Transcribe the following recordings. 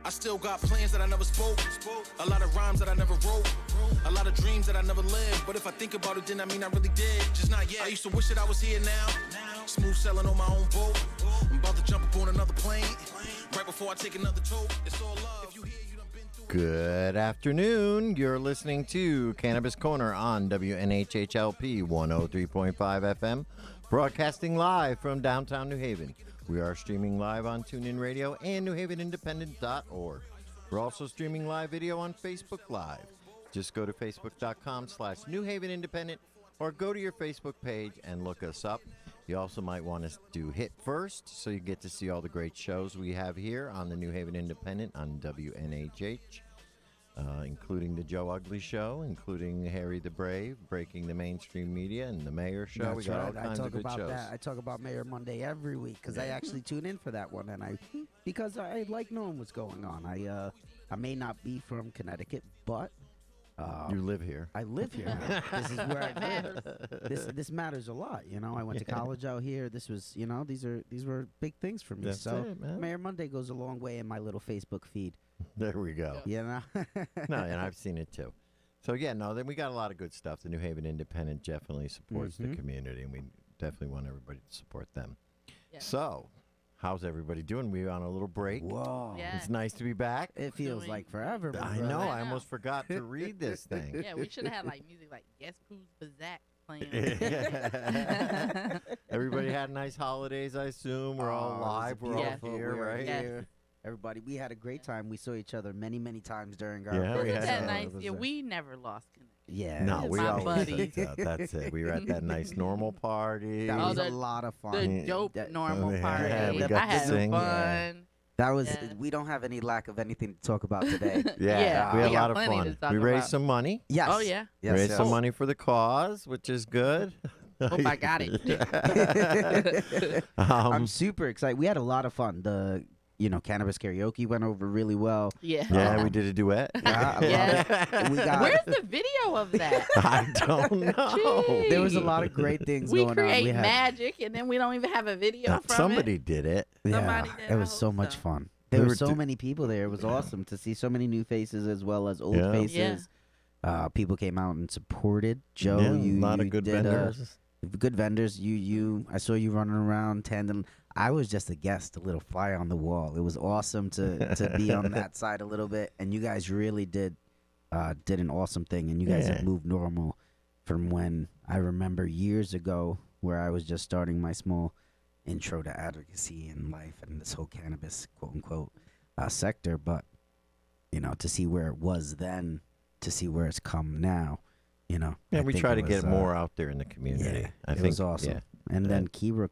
I still got plans that I never spoke. A lot of rhymes that I never wrote. A lot of dreams that I never lived. But if I think about it, then I mean I really did. Just not yet. I used to wish that I was here now. Smooth sailing on my own boat. I'm about to jump up on another plane. Right before I take another tote. It's all love. If you hear, you done been through. Good afternoon. You're listening to Cannabis Corner on WNHHLP 103.5 FM, broadcasting live from downtown New Haven. We are streaming live on TuneIn Radio and NewHavenIndependent.org. We're also streaming live video on Facebook Live. Just go to facebook.com/New Haven Independent or go to your Facebook page and look us up. You also might want to do hit first so you get to see all the great shows we have here on the New Haven Independent on WNHH, including the Joe Ugly Show, including Harry the Brave, Breaking the Mainstream Media, and the Mayor Show. That's we got all right. kinds of good shows. I talk about Mayor Monday every week because I actually tune in for that one, and because I like knowing what's going on. I may not be from Connecticut, but You live here. I live here. This is where I live. This matters a lot. You know, I went to college out here. This was, these were big things for me. That's so it, man. Mayor Monday goes a long way in my little Facebook feed. There we go. You know? No, and I've seen it too. So, then we got a lot of good stuff. The New Haven Independent definitely supports the community, and we definitely want everybody to support them. Yeah. So, how's everybody doing? We're on a little break. Whoa. Yeah. It's nice to be back. It feels Doing- like forever. my I brother. know. I I know. almost forgot to read this thing. Yeah, we should have had like music like Guess Who's Bazak playing. Everybody had nice holidays, I assume. We're all Oh, it was live. We're all beautiful. here, We were right? Yes. Everybody, we had a great time. We saw each other many, many times during our Yeah, we Isn't had that some nice? of us Yeah, there. we never lost connection. Yeah. No, It's we my always buddies. that's it. We were at that nice normal party. That Oh, was a the- lot of The fun. dope That- normal yeah, party. we got I to had sing. fun. That was. Yeah. We don't have any lack of anything to talk about today. Yeah, we had we a got lot of plenty to fun. talk We raised about. some money. Yes. Oh, yeah. Yes. Raised yes. some money for the cause, which is good. Hope I got it. I'm super excited. We had a lot of fun. The cannabis karaoke went over really well. Yeah. Yeah, we did a duet. Yeah, I love Yeah. it. We got. Where's the video of that? I don't know. Jeez. There was a lot of great things We going on. create We had. magic, and then we don't even have a video from Somebody it. did it. Somebody Yeah, did, it I was hope so much so. fun. There We were were so do- many people there. It was awesome to see so many new faces as well as old Yeah. faces. People came out and supported. Joe, Yeah, you a lot you of good did, vendors. good vendors. I saw you running around tandem. I was just a guest, a little fly on the wall. It was awesome to be on that side a little bit, and you guys really did an awesome thing, and you guys Yeah. have moved normal from when I remember years ago, where I was just starting my small intro to advocacy in life and this whole cannabis quote unquote sector. But to see where it was then, to see where it's come now, Yeah, I we think try it to was, get more out there in the community. Yeah, I it think was awesome. Yeah. And then Kebra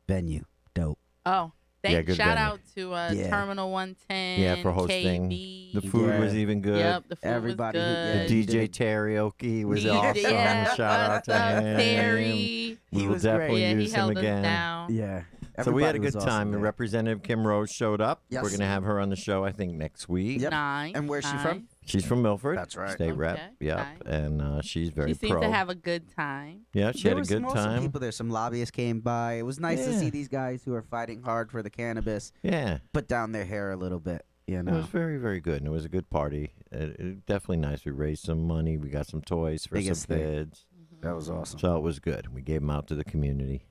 venue, dope. Oh, Yeah, good shout venue. out to Yeah. Terminal 110. Yeah, for hosting. KB. The food Yeah. was even good. Yep, the food Everybody who- was yeah, good. The you DJ did. karaoke was DJ, awesome. yeah, Shout out to what's up, him. Terry? We He will was great. definitely Yeah, he use him held us again. down. Yeah. So we had a Everybody was good awesome time. there. Representative Kim Rose showed up. Yes. We're going to have her on the show, I think, next week. Yep. Nice. And where's she nice. from? She's from Milford. That's right. State rep. Okay, Yep. nice. And she's very She seemed pro. to have a good time. Yeah, she There had a was good some awesome time. people there. Some lobbyists came by. It was nice to Yeah. see these guys who are fighting hard for the cannabis Yeah. put down their hair a little bit. It was very, very good. And it was a good party. It definitely nice. We raised some money. We got some toys for Biggest some thing. kids. That was awesome. So it was good. We gave them out to the community.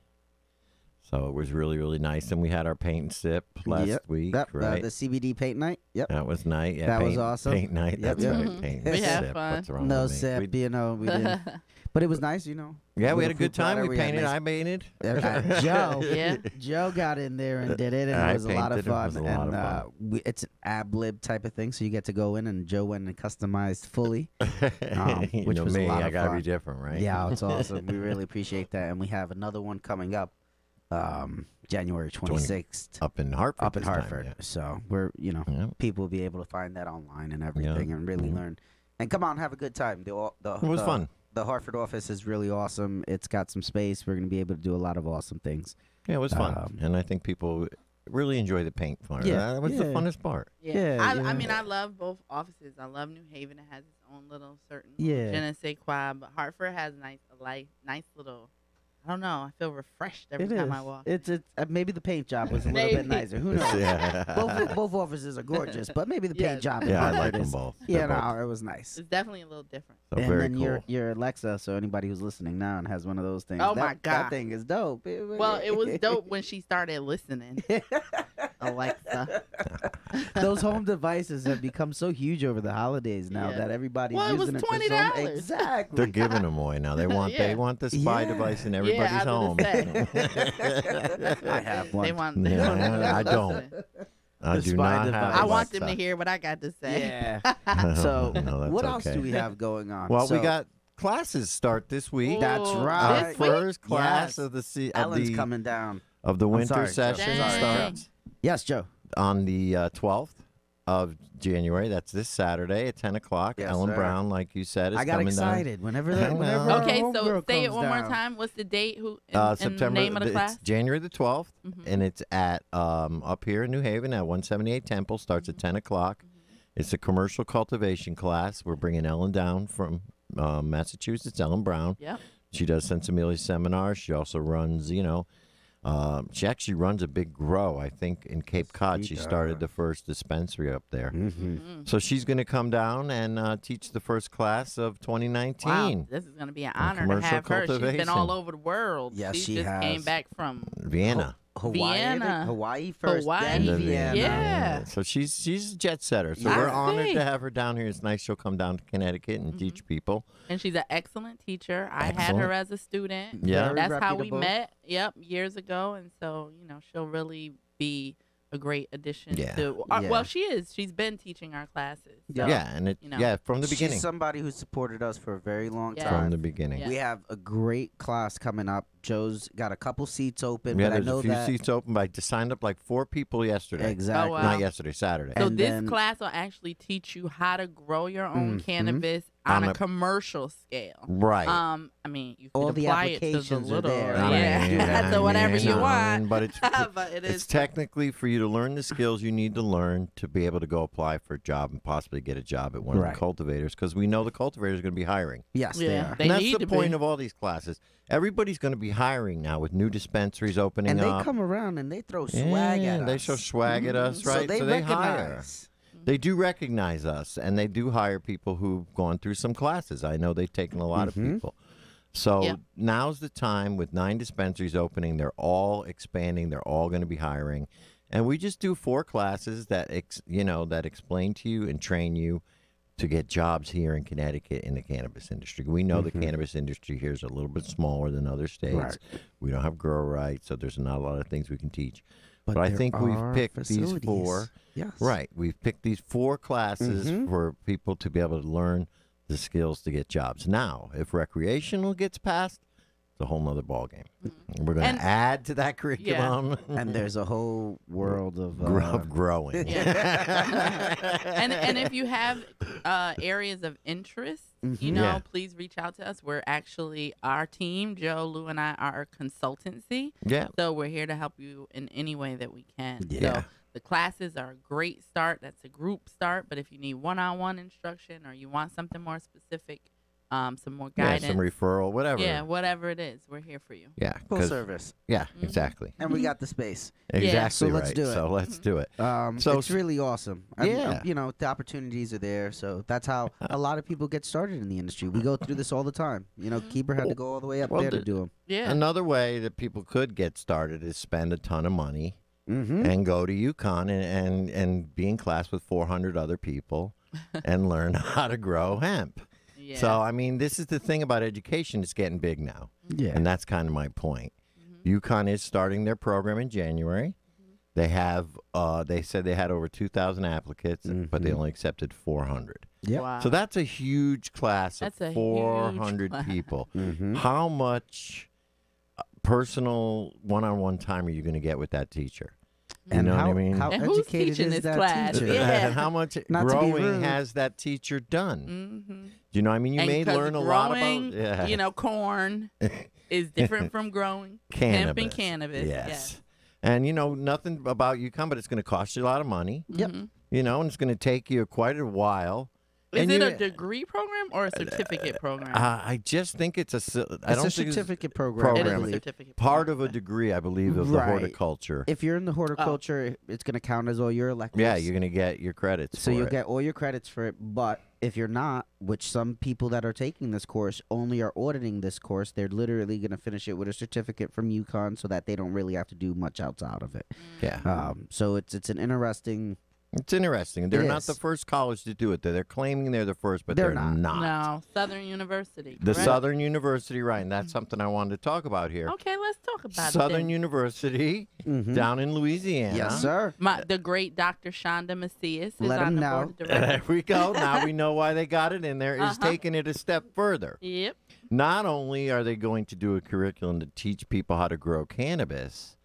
So it was really, really nice. And we had our paint and sip last Yep. week, That, right? the CBD paint night. Yep. That was nice. Yeah, That was paint- awesome. Paint night. Yep, That's yep. right. Mhm. Paint We and had sip. fun. What's wrong No with me? sip, We- we didn't. But it was nice, Yeah, we Little had a good fruit time. platter, We had painted. nice- I painted. Joe. Yeah. Joe got in there and did it, and I it was a lot of painted. It fun. was a lot and of fun. it's an ab-lib type of thing, so you get to go in, and Joe went and customized fully. You which know was a me. lot I of gotta fun. be different, right? Yeah, it's awesome. We really appreciate that, and we have another one coming up, January 26th, Up in Hartford. up in this time, Hartford. yeah. So we're, Yeah. people will be able to find that online and everything, and really learn. And come out and have a good time. It was fun. The Hartford office is really awesome. It's got some space. We're going to be able to do a lot of awesome things. Yeah, it was fun. And I think people really enjoy the paint part. Yeah, That was the yeah. funnest part. Yeah, Yeah, I mean, I love both offices. I love New Haven. It has its own little certain Yeah. je ne sais quoi, but Hartford has nice little I don't know. I feel refreshed every It time is. I walk. It's maybe the paint job was a little bit Maybe. nicer. Who knows? Yeah. both offices are gorgeous, but maybe the paint Yes. job. Yeah, I in like Hartford them is- both. Yeah, They're both no, it was nice. It's definitely a little different. so And very then cool. your Alexa, so anybody who's listening now and has one of those things. Oh, that, my God. that thing is dope. Well, it was dope when she started listening. Alexa. Those home devices have become so huge over the holidays now Yeah. that everybody's Well, it was using it for so $20. exactly. They're giving them away now. They want Yeah. they want the spy Yeah. device in everybody's I was home. gonna I have one. They want. Yeah, want them to I don't. listen. I The do spy not device. have. I want them to Alexa. hear what I got to say. Yeah. So, No, that's what else okay. do we have going on? Well, we So, got classes start this week. That's Ooh, right. Our This week? first class Yes. of the Ellen's coming down. of the winter sorry, Joe. session Dang. starts Yes, Joe. on the 12th of January. That's this Saturday at 10 o'clock. Yes, Ellen sir. Brown, like you said, is I got coming excited whenever I that. know. Whenever our Okay, so homegirl say it comes one more down. time. What's the date? Who? down. And September. the name of the class? It's January the 12th, Mhm. and it's at up here in New Haven at 178 Temple. Starts at 10 o'clock. It's a commercial cultivation class. We're bringing Ellen down from Massachusetts. Ellen Brown. Yep. She does Sensibility seminars. She also runs, she actually runs a big grow, I think, in Cape Cod. She started the first dispensary up there. Mm-hmm. So she's going to come down and teach the first class of 2019. Wow, this is going to be an honor to commercial have her. She's been cultivation. all over the world. Yes, she she just came has. back from Vienna. Hawaii, I think. Vienna. Hawaii first, Hawaii. then And then Vienna. Yeah. So she's a jet setter. So I we're honored see. to have her down here. It's nice she'll come down to Connecticut and teach people. and she's an excellent teacher. I had Excellent. her as a student. Yeah. Very That's how we reputable. met. Yep, years ago, and so she'll really be a great addition Yeah. to. Yeah. Well, she is. She's been teaching our classes. So, Yeah, and from the beginning. She's somebody who supported us for a very long Yeah. From time. the beginning. Yeah. We have a great class coming up. Joe's got a couple seats open, Yeah, but I there's know a few that seats open. But I just signed up like 4 people yesterday. exactly. Oh, wow. Not yesterday, Saturday. So And this then- class will actually teach you how to grow your own Mhm. cannabis on On a a- commercial scale. Right. I mean, you All could the apply it to the applications are little, there. I yeah, mean, so whatever you want. But it's But it it's is technically for you to learn the skills you need to learn to be able to go apply for a job and possibly get a job at one of Right. the cultivators, because we know the cultivators are going to be hiring. Yes, they Yeah. are. They and that's need the to point be. of all these classes. Everybody's going to be hiring now with new dispensaries opening And they up. come around and they throw swag Yeah, at us. they show swag at us, So right? they hire. recognize. They do recognize us, and they do hire people who've gone through some classes. I know they've taken a lot of people. So Yeah. now's the time with 9 dispensaries opening. They're all expanding. They're all going to be hiring. And we just do 4 classes that, that explain to you and train you to get jobs here in Connecticut in the cannabis industry. We know the cannabis industry here is a little bit smaller than other states. Right. We don't have grow rights, so there's not a lot of things we can teach. But I there think we've are picked these facilities. 4. Yes. Right. We've picked these 4 classes for people to be able to learn the skills to get jobs. Now, if recreational gets passed, it's a whole nother ballgame. We're going And- to add to that curriculum And there's a whole world of of growing. and if you have areas of interest, Yeah. please reach out to us. We're actually our team, Joe, Lou, and I are a consultancy. Yeah. So we're here to help you in any way that we can. Yeah. So the classes are a great start. That's a group start. But if you need one-on-one instruction or you want something more specific, some more Yeah, guidance, some referral, whatever. yeah, whatever it is, we're here for you. Yeah. full 'cause- service. Yeah, exactly. And we got the space. Exactly So let's right. do it. So let's do it. So So it's really awesome. Yeah. The opportunities are there. So that's how a lot of people get started in the industry. We go through this all the time. Kebra had to go all the way up Well, there to the- do them. Yeah. Another way that people could get started is spend a ton of money Mm-hmm. and go to UConn and be in class with 400 other people and learn how to grow hemp. yeah. So, I mean, this is the thing about education. It's getting big now. Yeah. And that's kind of my point. UConn is starting their program in January. They have, they said they had over 2,000 applicants, but they only accepted 400. Yep. Wow. So that's a huge class That's of a 400 huge class. people. Mm-hmm. How much personal one-on-one time are you going to get with that teacher? And know what I how, mean? how And who's educated teaching is this that class? teacher? Yeah. And how much Not to be growing rude. has that teacher done? Mm-hmm. Do you know what I mean? You may 'cause learn a lot growing, about corn is different from growing cannabis. hemp and cannabis. Yes. And nothing about UConn, but it's going to cost you a lot of money. Yep. Mhm. And it's going to take you quite a while. Is And it you- a degree program or a certificate program? I just think it's I don't It's a think certificate program. it I is a believe. certificate part program. of a degree, I believe, of the Right. horticulture. If you're in the horticulture, it's going to count as all your electives. Yeah, you're gonna get your credits. So for you'll it. get all your credits for it. But if you're not, which some people that are taking this course only are auditing this course, they're literally going to finish it with a certificate from UConn so that they don't really have to do much outside of it. Yeah. So it's an interesting. It's interesting. They're not is. the first college to do it. They're claiming they're the first, but They're they're not. No, Southern University. The correct? Southern University, right? And that's something I wanted to talk about here. Okay, let's talk about Southern it. then. University Mhm. down in Louisiana. Yes, sir. The great Dr. Shonda Macias is Let on him the know. board of directors. There we go. Now we know why they got it in there. Is Uh-huh. taking it a step further. Yep. Not only are they going to do a curriculum to teach people how to grow cannabis,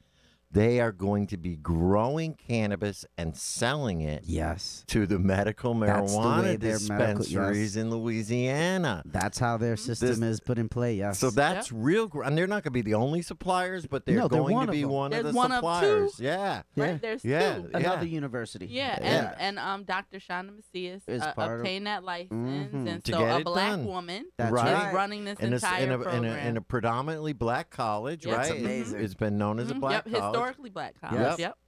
they are going to be growing cannabis and selling it Yes. to the medical That's the way marijuana their medical- dispensaries in Louisiana. That's how their system is put in play. Yes. So that's real, and they're not going to be the only suppliers, but they're No, they're going one to of be them. one of There's the one of two. suppliers. Yeah. Yeah. Right? There's Yeah. two. Another university. Yeah, Yeah. and Dr. Shonda Macias Is part of- obtained that license, Mhm. and To so get a it black done. woman That's Right. is running this In a, entire in, a, in, program. a, in a predominantly black college, Yep. right? That's amazing. It's been known as a Mhm. black Yep, college. historically black college. Yes. Yep.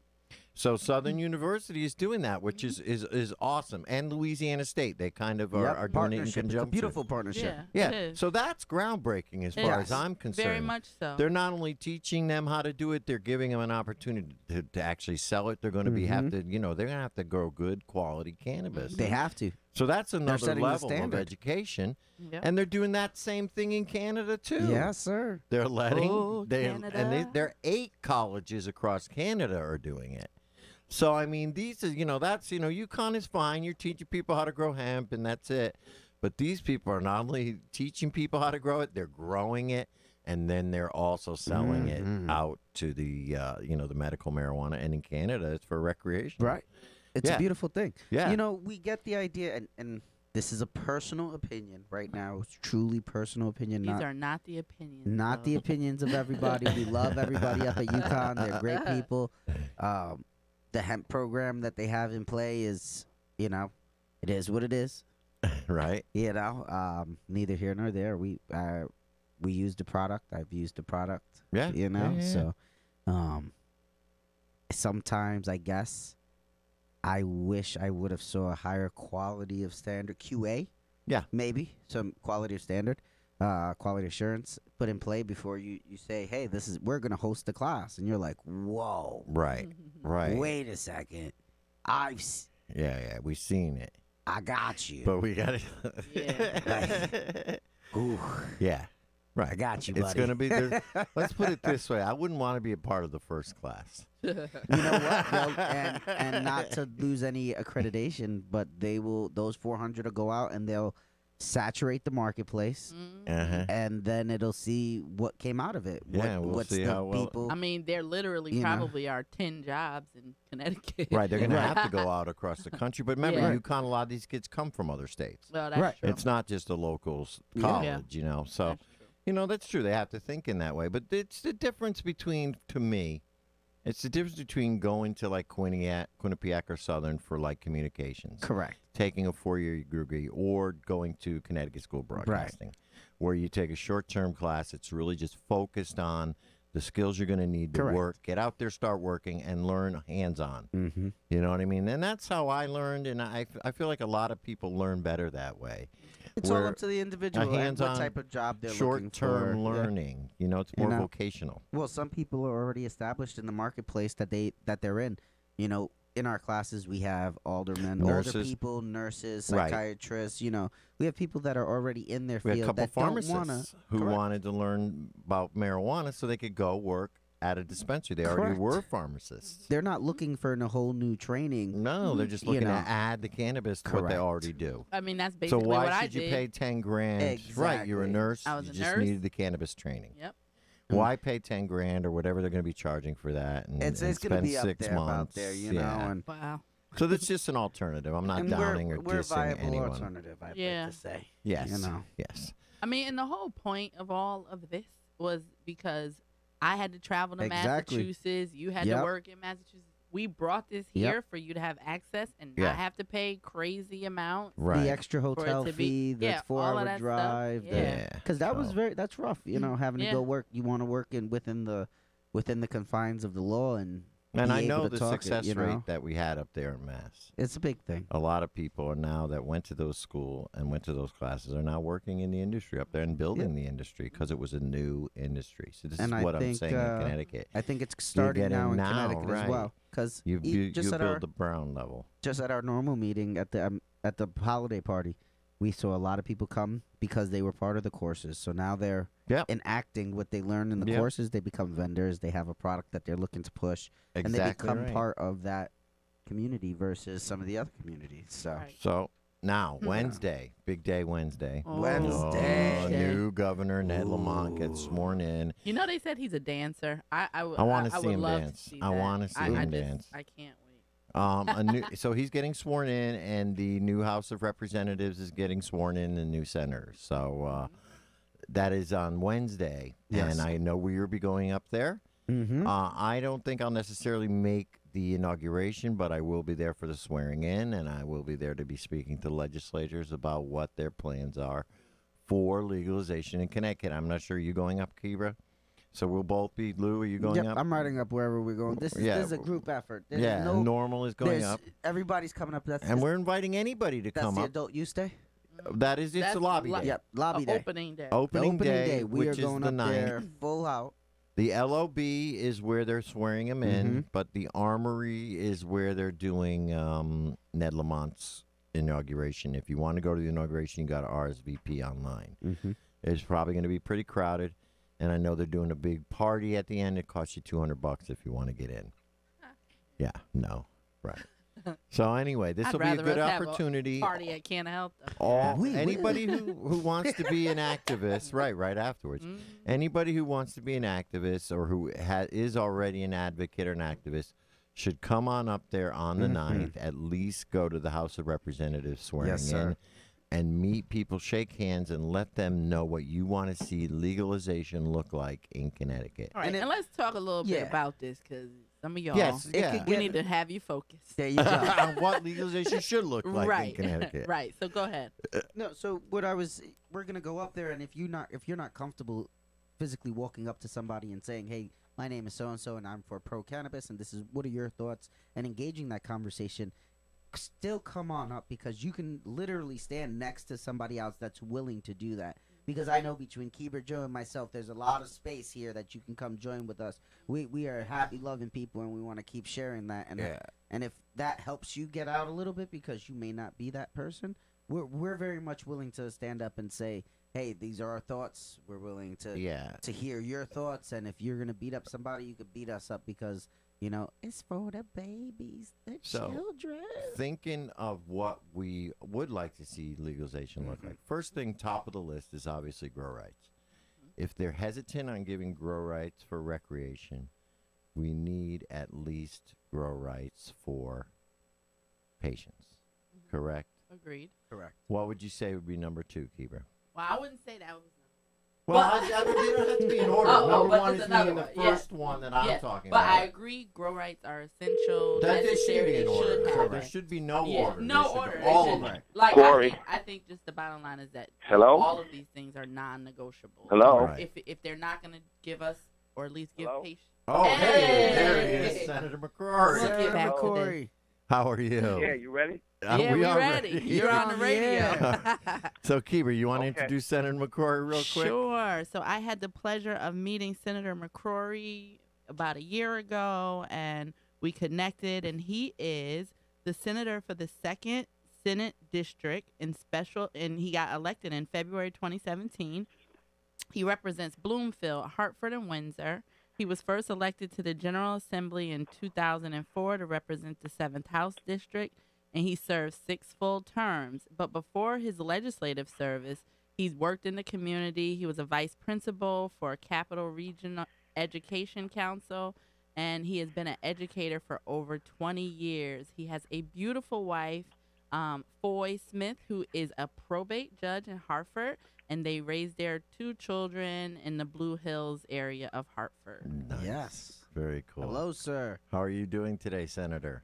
So Southern University is doing that, which is awesome. And Louisiana State, they kind of Yep. are doing it in Partnership. It's a conjunction. beautiful partnership. Yeah. Yeah, It is. so that's groundbreaking as It far is. as I'm concerned. Very much so. They're not only teaching them how to do it, they're giving them an opportunity to actually sell it. They're going to be have to, they're going to have to grow good quality cannabis. They have to. So that's another setting the level of standard. education. Yep. And they're doing that same thing in Canada too. Yes, sir. They're letting Oh, Canada. there are 8 colleges across Canada are doing it. So I mean, these are that's UConn is fine. You're teaching people how to grow hemp, and that's it. But these people are not only teaching people how to grow it, they're growing it, and then they're also selling it out to the the medical marijuana. And in Canada, it's for recreation. Right. It's Yeah. a beautiful thing. Yeah. We get the idea, and this is a personal opinion right now. It's truly personal opinion. These are not the opinions. Not the of- opinions of everybody. We love everybody up at UConn. They're great people. The hemp program that they have in play is, it is what it is. Right. Neither here nor there. We used the product. I've used the product. Yeah. Yeah. So, sometimes I guess I wish I would have saw a higher quality of standard QA. Yeah. Maybe some quality of standard, quality assurance put in play before you say, hey, we're gonna host the class, and you're like, whoa, Right. Right. wait a second, Yeah. We've seen it, I got you. but we got it. Yeah. Ooh, Yeah. Right. I got you, It's buddy. going to be. Let's put it this way: I wouldn't want to be a part of the first class. You know what? Well, and not to lose any accreditation, but those 400 will go out and they'll saturate the marketplace, Uh-huh. and then it'll see what came out of it. Yeah, we'll what's see the how well- people. I mean, there literally You know. probably are 10 jobs in Connecticut. Right, they're going to have to go out across the country. But remember, Yeah. UConn, a lot of these kids come from other states. Well, that's Right. true. It's not just a local Yeah. college, So, That's true. that's true. They have to think in that way. But it's the difference between, to me, it's the difference between going to like Quinnipiac or Southern for like communications, Correct. taking a 4-year degree, or going to Connecticut School of Broadcasting, where you take a short-term class. It's really just focused on the skills you're going to need to Correct. work, get out there, start working, and learn hands-on. Mm-hmm. You know what I mean? And that's how I learned, and I feel like a lot of people learn better that way. It's all Where up to the individual and hands-on, what type of job they're looking short-term for. Yeah. learning. It's You more know. vocational. Well, some people are already established in the marketplace that they're in. In our classes we have aldermen, older Nurses. people, nurses, Right. psychiatrists. We have people that are already in their We had a field couple that don't pharmacists wanna. who Correct. wanted to learn about marijuana so they could go work at a dispensary. They already Correct. were pharmacists. They're not looking for a whole new training. No, they're just You looking know. to add the cannabis to what they Correct. already do. I mean, that's So basically why what I should you did. pay 10 grand? Right, you're a Exactly. nurse. I was you a just nurse. needed the cannabis training. Yep. Why pay 10 grand or whatever they're going to be charging for that? And, It's and going to spend be up 6 there months. about there, yeah. and Wow. So that's just an alternative. I'm not and downing we're, or we're a dissing viable anyone. alternative. I'd Yeah. like to say. Yes. You know. Yes. I mean, and the whole point of all of this was because I had to travel to Exactly. Massachusetts. You had to Yep. work in Massachusetts. we brought this here for you to have access and not have to pay crazy amounts. Right. The extra hotel fee, the 4-hour drive. Because that's rough, having to go work. You want to work within the confines of the law and I know the success rate that we had up there in Mass. It's a big thing. A lot of people are now that went to those school and went to those classes are now working in the industry up there and building the industry because it was a new industry. So this is what I'm saying in Connecticut. I think it's starting now in Connecticut as well. Because you build the Brown level. Just at our normal meeting at the holiday party, we saw a lot of people come because they were part of the courses. So now they're enacting what they learned in the courses. They become vendors. They have a product that they're looking to push. And they become part of that community versus some of the other communities. So now, Wednesday, big day Wednesday. Wednesday. New Governor Ned Lamont gets sworn in. They said he's a dancer. I want to see him love dance. To see I want to see him dance. I can't wait. So he's getting sworn in, and the new House of Representatives is getting sworn in, the new senators. So that is on Wednesday, and I know we will be going up there. I don't think I'll necessarily make the inauguration, but I will be there for the swearing in, and I will be there to be speaking to legislators about what their plans are for legalization in Connecticut. I'm not sure. Are you going up, Kebra? So we'll both be. Lou, are you going up? I'm riding up wherever we're going. This is a group effort. Normal is going up. Everybody's coming up. And we're inviting anybody to come up. That's the adult use day? It's a lobby day. Yep, lobby day. Opening day. Opening day, we which are going is the up 9th. there full out. The LOB is where they're swearing him in, but the Armory is where they're doing Ned Lamont's inauguration. If you want to go to the inauguration, you got to RSVP online. It's probably going to be pretty crowded, and I know they're doing a big party at the end. It costs you $200 if you want to get in. Right. So anyway, this will be a good opportunity. Party at Canna Health. Anybody who wants to be an activist, right afterwards. Anybody who wants to be an activist or who is already an advocate or an activist should come on up there on the 9th. At least go to the House of Representatives swearing in. And meet people, shake hands, and let them know what you want to see legalization look like in Connecticut. All right, and let's talk a little bit about this because some of y'all, we need to have you focused. There you go. On what legalization should look like in Connecticut. Right. So go ahead. No. So we're gonna go up there, and if you're not comfortable physically walking up to somebody and saying, "Hey, my name is so and so, and I'm for pro cannabis, and what are your thoughts?" and engaging that conversation. Still come on up because you can literally stand next to somebody else that's willing to do that. Because I know between Kebra, Joe, and myself, there's a lot of space here that you can come join with us. We are happy, loving people, and we want to keep sharing that. And if that helps you get out a little bit because you may not be that person, we're very much willing to stand up and say, hey, these are our thoughts. We're willing to hear your thoughts. And if you're going to beat up somebody, you could beat us up because it's for the babies, the children. Thinking of what we would like to see legalization look like. First thing, top of the list is obviously grow rights. If they're hesitant on giving grow rights for recreation, we need at least grow rights for patients. Correct? Agreed. Correct. What would you say would be number 2, Kebra? Well, I wouldn't say that was Well, you don't have to be in order. Number 1 is being the first one that I'm talking about. But I agree, grow rights are essential. That they should be in order. So there should be no order. No order. All of them. Like, Corey. I think just the bottom line is that Hello? all of these things are non-negotiable. Hello? Right. If they're not going to give us, or at least give patients. Oh, hey, there he is, Senator McCrory. We'll get back to this. How are you? Yeah, you ready? Yeah, we we're are ready. You're on the radio. So, Kebra, you want to introduce Senator McCrory real quick? Sure. So I had the pleasure of meeting Senator McCrory about a year ago, and we connected, and he is the senator for the 2nd Senate District and he got elected in February 2017. He represents Bloomfield, Hartford, and Windsor. He was first elected to the General Assembly in 2004 to represent the 7th House District, and he served 6 full terms. But before his legislative service, he's worked in the community. He was a vice principal for Capital Regional Education Council, and he has been an educator for over 20 years. He has a beautiful wife, Foy Smith, who is a probate judge in Hartford, and they raised their 2 children in the Blue Hills area of Hartford. Nice. Yes. Very cool. Hello, sir. How are you doing today, Senator?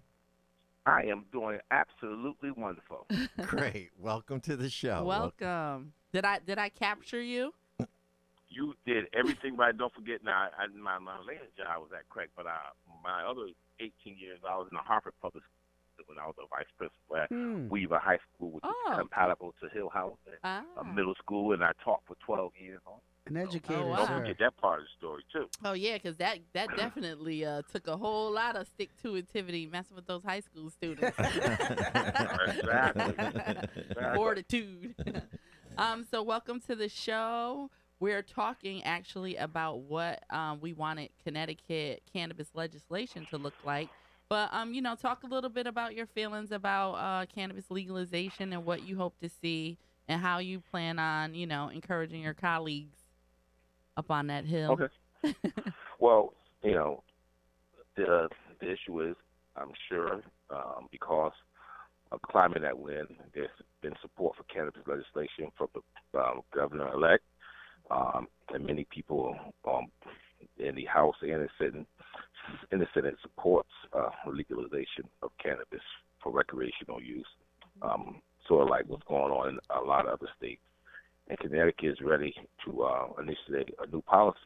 I am doing absolutely wonderful. Great. Welcome to the show. Welcome. Did I capture you? You did everything right. Don't forget, now, my latest job was at Craig, but my other 18 years, I was in the Harvard Public School when I was a vice principal at Weaver High School, which is compatible to Hill House, a middle school, and I taught for 12 years. An educator, wow. Don't sir. forget that part of the story, too. Oh, yeah, because that definitely took a whole lot of stick-to-itivity messing with those high school students. Exactly. Fortitude. So welcome to the show. We're talking actually about what we wanted Connecticut cannabis legislation to look like. But, talk a little bit about your feelings about cannabis legalization and what you hope to see and how you plan on, encouraging your colleagues up on that hill. Okay. Well, the issue is, I'm sure, because of the climate that we're in, there's been support for cannabis legislation from the governor-elect, and many people in the House and in the Senate supports legalization of cannabis for recreational use, sort of like what's going on in a lot of other states. And Connecticut is ready to initiate a new policy.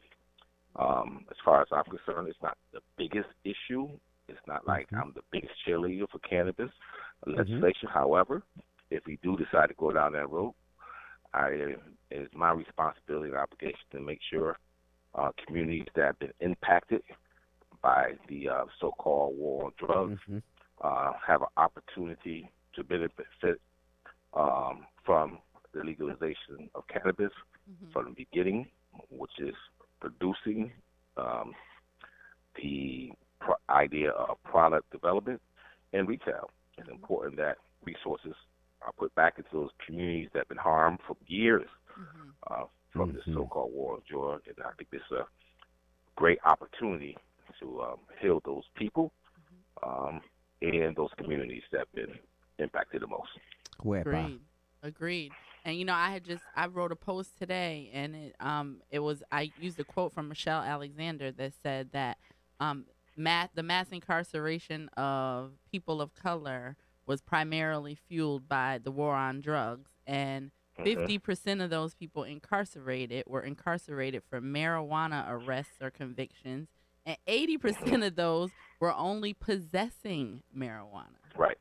As far as I'm concerned, it's not the biggest issue. It's not like I'm the biggest cheerleader for cannabis legislation. However, if we do decide to go down that road, it's my responsibility and obligation to make sure communities that have been impacted by the so-called war on drugs have an opportunity to benefit from the legalization of cannabis from the beginning, which is producing the idea of product development and retail. It's important that resources are put back into those communities that have been harmed for years from this so-called war on drugs. And I think this is a great opportunity to heal those people and those communities that have been impacted the most. Agreed. And I wrote a post today, and I used a quote from Michelle Alexander that said that the mass incarceration of people of color was primarily fueled by the war on drugs, and 50% of those people incarcerated were incarcerated for marijuana arrests or convictions, and 80% of those were only possessing marijuana. Right.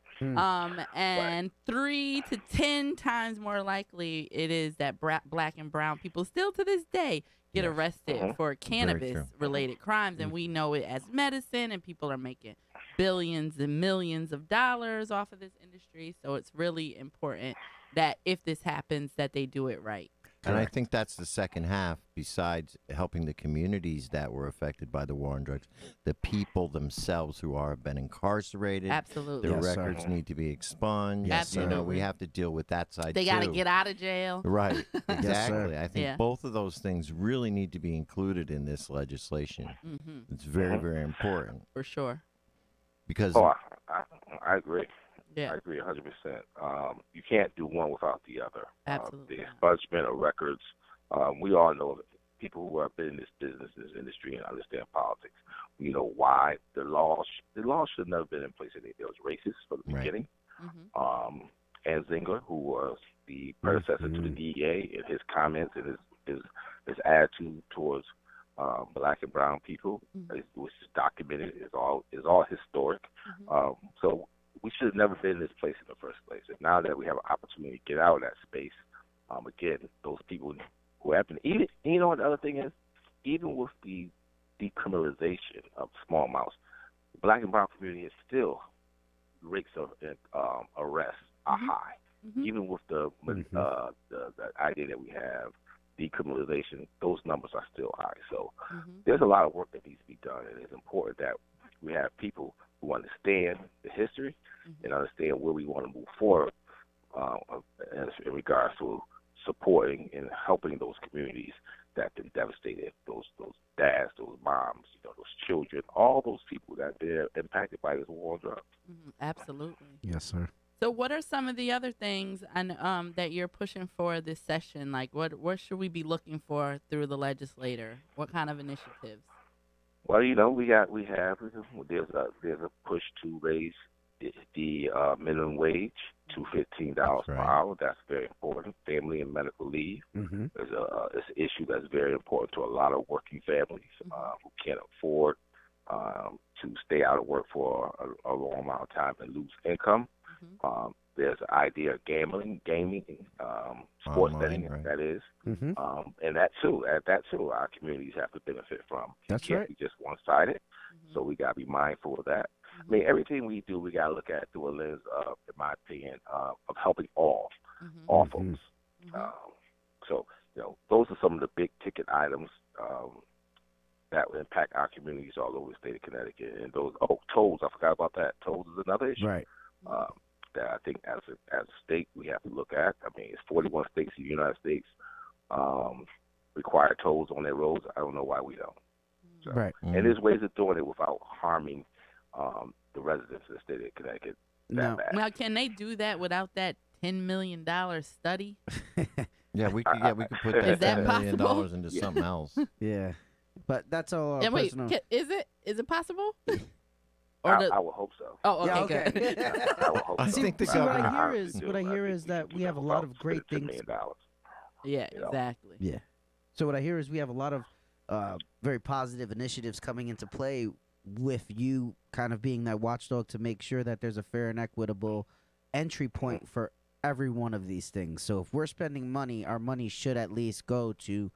And 3 to 10 times more likely it is that black and brown people still to this day get arrested for cannabis-related crimes, and we know it as medicine, and people are making billions and millions of dollars off of this industry. So it's really important that if this happens, that they do it right. And I think that's the second half, besides helping the communities that were affected by the war on drugs, the people themselves who have been incarcerated. Absolutely. Their records need to be expunged. Absolutely. We have to deal with that side, They got to get out of jail. Right. Exactly. Yes, I think both of those things really need to be included in this legislation. It's very, very important. For sure. Because I agree. Yeah. I agree 100%. You can't do one without the other. Absolutely. The expungement of records, we all know that people who have been in this business, in this industry, and understand politics, we know why the law should have never been in place. It was racist from the beginning. And Zinger, who was the predecessor to the DEA, and his comments and his attitude towards black and brown people, which is documented, is all historic. So we should have never been in this place in the first place. And now that we have an opportunity to get out of that space, again, those people who have been, even, you know what the other thing is? Even with the decriminalization of small amounts, the black and brown community is still, rates of arrests are high. Even with the idea that we have decriminalization, those numbers are still high. So there's a lot of work that needs to be done, and it's important that we have people who understand the history and understand where we want to move forward in regards to supporting and helping those communities that have been devastated, those dads, those moms, those children, all those people that have been impacted by this war on drugs. Absolutely. Yes, sir. So what are some of the other things that you're pushing for this session? Like what should we be looking for through the legislator? What kind of initiatives? Well, there's a push to raise the minimum wage to $15 per right. hour. That's very important. Family and medical leave Mm-hmm. is an issue that's very important to a lot of working families who can't afford to stay out of work for a long amount of time and lose income. There's the idea of gaming, sports Online, betting, right. that is, Mm-hmm. and that too, our communities have to benefit from. That's it can't right. be just one-sided, so we got to be mindful of that. I mean, everything we do, we got to look at through a lens of, in my opinion, of helping all folks. So, those are some of the big-ticket items that will impact our communities all over the state of Connecticut. And those, tolls, I forgot about that. Tolls is another issue. Right. That I think as a state we have to look at. I mean, it's 41 states in the United States require tolls on their roads. I don't know why we don't. So, Right. And there's ways of doing it without harming the residents of the state of Connecticut that No. bad. Now, can they do that without that $10 million study? Yeah, we could put that Is that $10 million possible? into something else. Yeah. But that's all And wait, personal. is it possible? I would hope so. Oh, Yeah, okay, okay. good. I would hope I so. think the See, what I governor- hear honestly is do. what I hear think is we that can we do have a that lot without of great spending things. $10 million. Yeah, You know. exactly. Yeah. So what I hear is we have a lot of very positive initiatives coming into play with you kind of being that watchdog to make sure that there's a fair and equitable entry point for every one of these things. So if we're spending money, our money should at least go to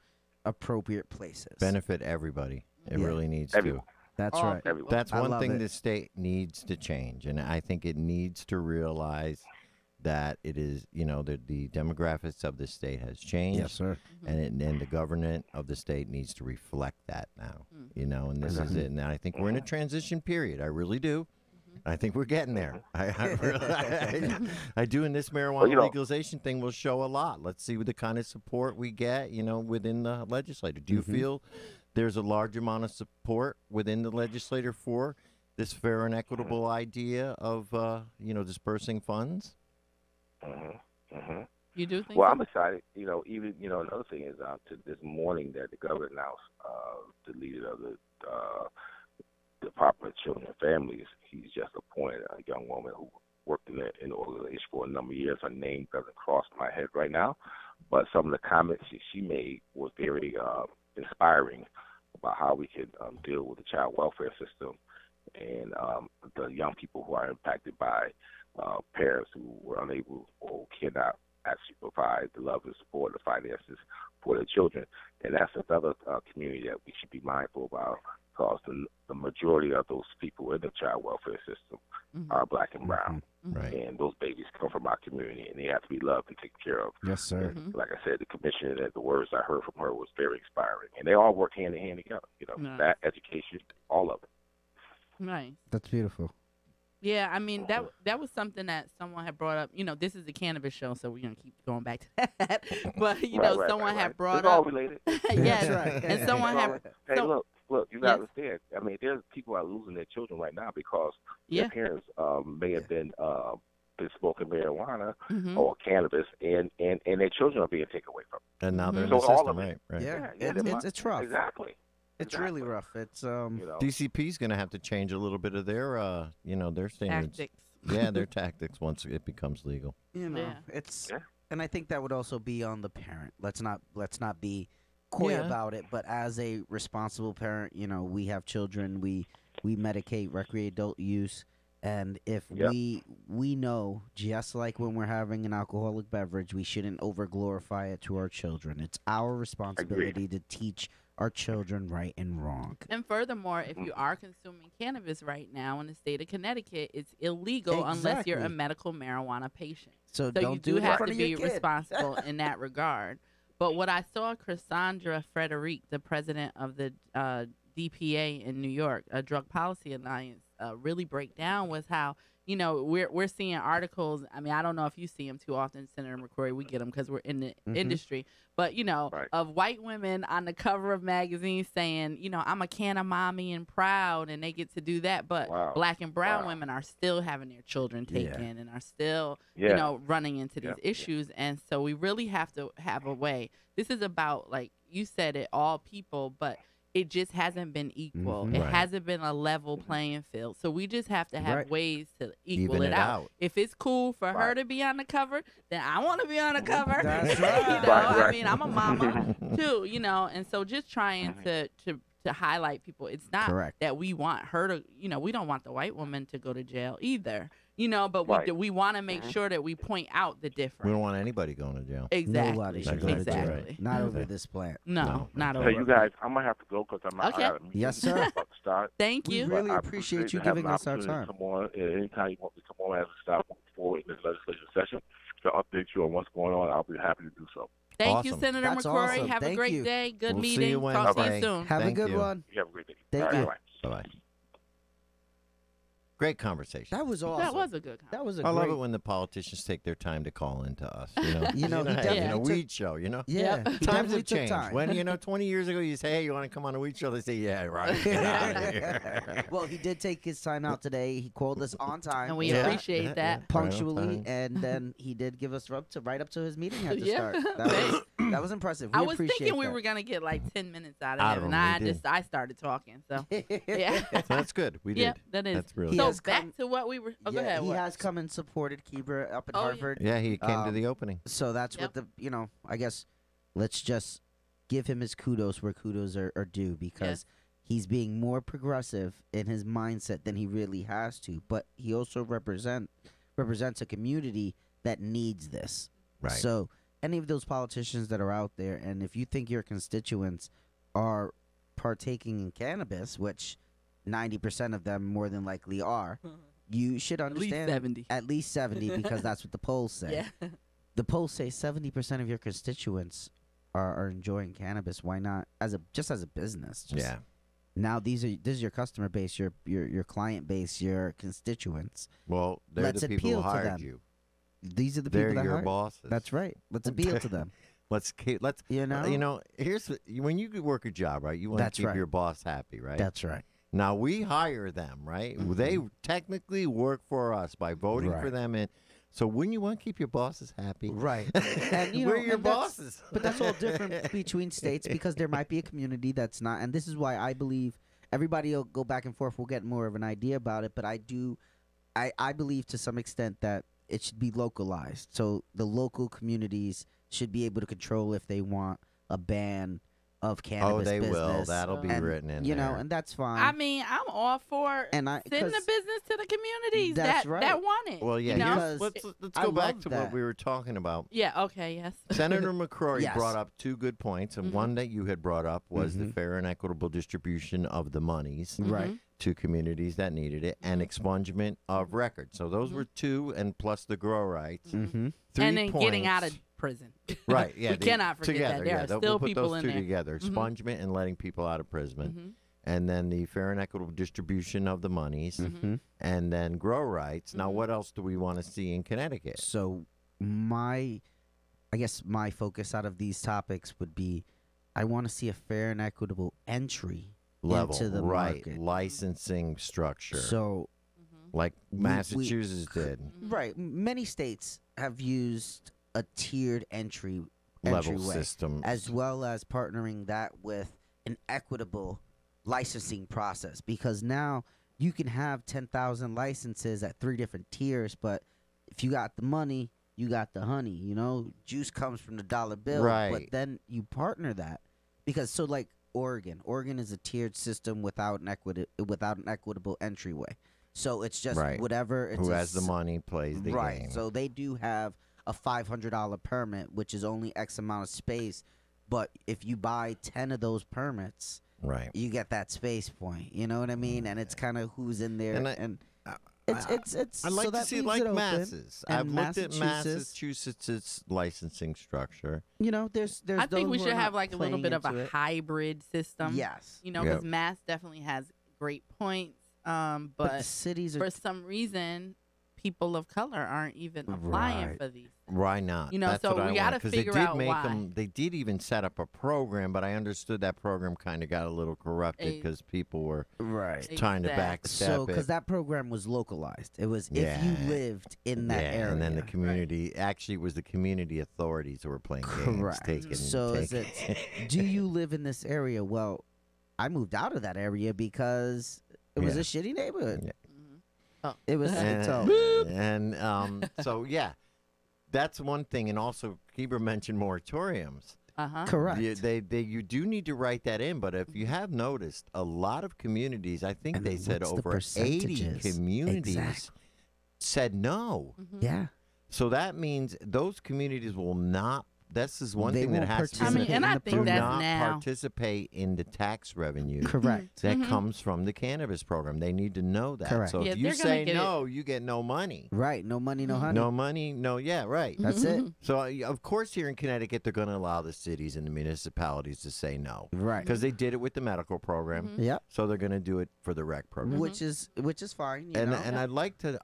appropriate places. Benefit everybody. It Yeah. really needs Everyone. to. That's All right. people. Everyone. That's I one love thing it. the state needs to change, and I think it needs to realize that it is, the demographics of the state has changed. Yes, sir. And the government of the state needs to reflect that now, and this is it. And I think we're in a transition period. I really do. I think we're getting there. I do, and this marijuana legalization thing will show a lot. Let's see what the kind of support we get, within the legislature. Do you feel there's a large amount of support within the legislature for this fair and equitable idea of, dispersing funds? You do think Well, so? I'm excited. Even another thing is this morning that the governor announced the leader of the Department of Children and Families. He's just appointed a young woman who worked in the organization for a number of years. Her name doesn't cross my head right now, but some of the comments she made were very inspiring about how we can deal with the child welfare system and the young people who are impacted by parents who were unable or cannot actually provide the love and support, the finances for their children. And that's another community that we should be mindful about, because the majority of those people in the child welfare system are black and brown. Right. And those babies come from our community, and they have to be loved and taken care of. Yes, sir. Like I said, the commissioner, the words I heard from her was very inspiring. And they all work hand in hand together. That, education, all of it. Nice. That's beautiful. Yeah, I mean that was something that someone had brought up. This is a cannabis show, so we're gonna keep going back to that. But someone had brought it's all up. related. Yes, right. and someone had. Hey, so- look, you got to understand. I mean, there's people are losing their children right now because Yeah. their parents may have been smoking marijuana Mhm. or cannabis, and their children are being taken away from them. And now they're in So the all system, of it. right? Yeah, Yeah, it's rough. Exactly. It's really rough. It's DCP's going to have to change a little bit of their, their standards. Tactics. Yeah, their tactics once it becomes legal. Yeah. it's and I think that would also be on the parent. Let's not be coy Yeah. about it, but as a responsible parent, we have children, we medicate, recreate adult use, and if we know, just like when we're having an alcoholic beverage, we shouldn't over glorify it to our children. It's our responsibility to teach our children right and wrong. And furthermore, if you are consuming cannabis right now in the state of Connecticut, it's illegal unless you're a Exactly. medical marijuana patient. So So don't you do do it in have front to of be your kid. responsible in that regard. But what I saw Cassandra Frederique, the president of the DPA in New York, a Drug Policy Alliance, really break down was how, we're seeing articles. I mean, I don't know if you see them too often, Senator McCrory. We get them because we're in the industry. But, Right. of white women on the cover of magazines saying, I'm a canna mommy and proud, and they get to do that. But Wow. black and brown Wow. women are still having their children taken and are still, Yeah. running into these issues. And so we really have to have a way. This is about, like you said, it all people, but it just hasn't been equal. It Right. hasn't been a level playing field. So we just have to have Right. ways to equal Even it it out. out. If it's cool for her Right. to be on the cover, then I want to be on the cover. That's You know, right. Right. I mean, I'm a mama too, you know, and so just trying to highlight people. It's not Correct. that we want her to, you know, we don't want the white woman to go to jail either, you know, but Right. we want to make sure that we point out the difference. We don't want anybody going to jail. Exactly. Nobody should go to jail. Exactly. Not over Okay. this plant. No, not Hey, over. you guys, I'm gonna have to go because I Okay. got a meeting Yes, sir. about to start. Thank We you. really But I appreciate you having giving an us our opportunity time. to come on anytime you want me to come on as a stop forward in this legislative session to update you on what's going on. I'll be happy to do so. Thank you, Awesome. Senator That's McCrory. awesome. Have a Thank great you. day. Good We'll see meeting. you Talk to you Wednesday. soon. Have Thank a good you. one. You have a great day. Thank All right, you. bye. Bye-bye. Great conversation. That was awesome. That was a good That was a I love great. it when the politicians take their time to call into us. You know, You know, he having definitely a took- weed show. You know, Yeah, Yep. he times definitely have took changed. time. When 20 years ago, you say, "Hey, you want to come on a weed show?" They say, "Yeah, right." Get out of here. Well, he did take his time out today. He called us on time, And we Yeah, appreciate yeah, that. yeah. punctually, Right on time. and then he did give us right up to his meeting had to Yeah. start. That was impressive. We I was appreciate thinking we that. were gonna get like 10 minutes out I of him, don't and know, we did. I started talking. So yeah, So that's good. We did. yeah, that is. That's really He So good. has back come- to what we were. Oh, go Yeah, ahead. he what? has come and supported Kebra up in Oh, yeah. Hartford. Yeah, he came to Um, the opening. So that's Yep. what I guess let's just give him his kudos where kudos are due because he's being more progressive in his mindset than he really has to. But he also represents a community that needs this. Right. So any of those politicians that are out there, and if you think your constituents are partaking in cannabis, which 90% of them more than likely are, you should At least understand 70. At least 70 because that's what the polls say. Yeah. The polls say 70% of your constituents are enjoying cannabis. Why not as a business? Yeah. Now this is your customer base, your client base, your constituents. Well, they're Let's the people appeal who to hired them. you. These are the They're people that your hired. bosses. That's right. Let's appeal to them. Let's. You know. Here's when you work a job, right? You want That's to keep right. your boss happy, right? That's right. Now we hire them, right? They technically work for us by voting for Right. them, and so wouldn't you want to keep your bosses happy? Right. And We're your and that's- bosses. But that's all different between states because there might be a community that's not, and this is why I believe everybody will go back and forth. We'll get more of an idea about it, but I believe to some extent that it should be localized. So the local communities should be able to control if they want a ban of cannabis. Oh, they will. business. That'll be And, written in you there. know, and that's fine. I mean, I'm all for And I- sending the 'cause- business to the communities That's that right. want it. Well, yeah. You know? Because Let's I go back love to that. what we were talking about. Yeah. Okay. Yes. Senator McCrory Yes. brought up two good points, and Mhm. one that you had brought up was the Mhm. fair and equitable distribution of the monies Right. to communities that needed it, and expungement of records. So those were two, and plus the grow rights. Mm-hmm. 3 and then getting out of points. prison. Right, yeah. We cannot forget together, that. There yeah, are we'll still put people those in two there. together, Mhm. expungement and letting people out of prison. Mhm. And then the fair and equitable distribution of the monies, Mm-hmm. and then grow rights. Now, Mhm. what else do we want to see in Connecticut? So I guess my focus out of these topics would be I want to see a fair and equitable entry Level, into the right, market. licensing structure, So like we- Massachusetts did. right, many states have used a tiered level Level system. as well as partnering that with an equitable licensing process because now you can have 10,000 licenses at 3 different tiers, but if you got the money, you got the honey, juice comes from the dollar bill, Right. but then you partner that because so like Oregon is a tiered system without an equitable entryway. So it's just Right. whatever it's Who a has the s- money plays the right. game. So they do have a $500 permit, which is only X amount of space. But if you buy 10 of those permits, right. you get that space point. You know what I mean? And it's kind of who's in there. And It's. I'd like so to that see leaves like it open. Masses. And I've looked at Massachusetts- Massachusetts' licensing structure. There's. I think those we who should are have not like a little playing bit of into a it. hybrid system. Yes. Because Yep. Mass definitely has great points. But the But cities are. for some reason, people of color aren't even applying Right. for these. Why not? So what I we gotta want, 'cause figure they did out make why. them. They did even set up a program, but I understood that program kind of got a little corrupted because people were right. trying to Exactly. backstep So, it. because that program was localized, it was if Yeah. you lived in that yeah, area. and then the community actually it was the community authorities who were playing games, Correct. taking. So is taking- do you live in this area? Well, I moved out of that area because it was a shitty neighborhood. Yeah. Oh. It was so yeah, that's one thing. And also, Kebra mentioned moratoriums. Correct. You do need to write that in. But if you have noticed, a lot of communities, I think And they said what's the over 80 percentages? communities Exactly. said no. Yeah. So that means those communities will not. This is one They thing that won't has to be. I mean, and I think do that's not now. participate in the tax revenue Correct. that comes from the cannabis program. They need to know that. Correct. So Yeah, if you they're gonna say get no, you get no money. Right. No money, no honey. No money, no, yeah, right. That's it. So, of course, here in Connecticut, they're going to allow the cities and the municipalities to say no. Right. Because they did it with the medical program. Yep. So they're going to do it for the rec program. Which is fine. You And, know? and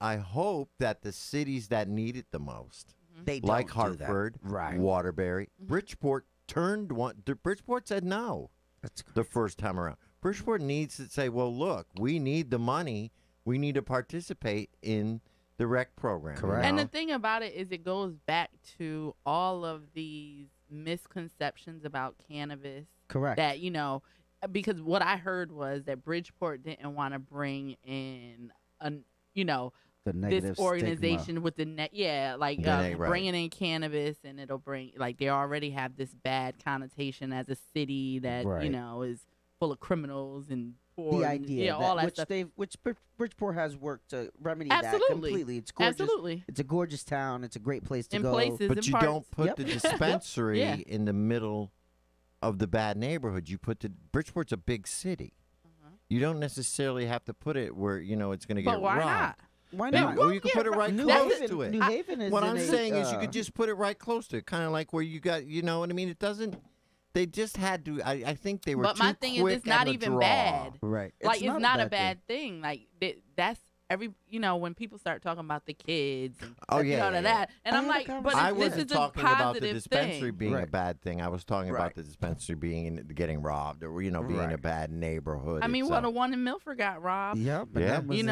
I hope that the cities that need it the most, they don't like do Hartford, that. Right. Waterbury, Bridgeport Bridgeport said no That's correct. the first time around. Bridgeport needs to say, well, look, we need the money. We need to participate in the rec program. Correct. And the thing about it is, it goes back to all of these misconceptions about cannabis. Correct. That, because what I heard was that Bridgeport didn't want to bring in the negative this organization stigma. with the Right. bringing in cannabis, and it'll bring, like, they already have this bad connotation as a city that Right. is full of criminals and poor. The and, idea all that stuff. which Bridgeport has worked to remedy Absolutely. that completely. It's gorgeous. Absolutely. It's a gorgeous town. It's a great place to In go. places. But in you parts. don't put Yep. the dispensary Yeah. in the middle of the bad neighborhood. You put Bridgeport's a big city. You don't necessarily have to put it where it's going to get But why robbed. not? Why Yeah, not? or you can put it right New close Haven, to it. New Haven is What in I'm a, saying is you could just put it right close to it, kind of like where you got, what I mean? It doesn't. They just had to. I think they were. But my too thing is, quick it's not on the even draw. bad. right. Like, it's not a thing. bad thing. Like, that's every, when people start talking about the kids and Oh, yeah, yeah, that, and I I'm had a like, but conversation. I this wasn't is a talking about the positive dispensary thing. being a Right. bad thing. I was talking about Right. the dispensary getting robbed, or being a Right. bad neighborhood. I mean, It's, well, the one in Milford got robbed. Yeah, but Yeah. that was in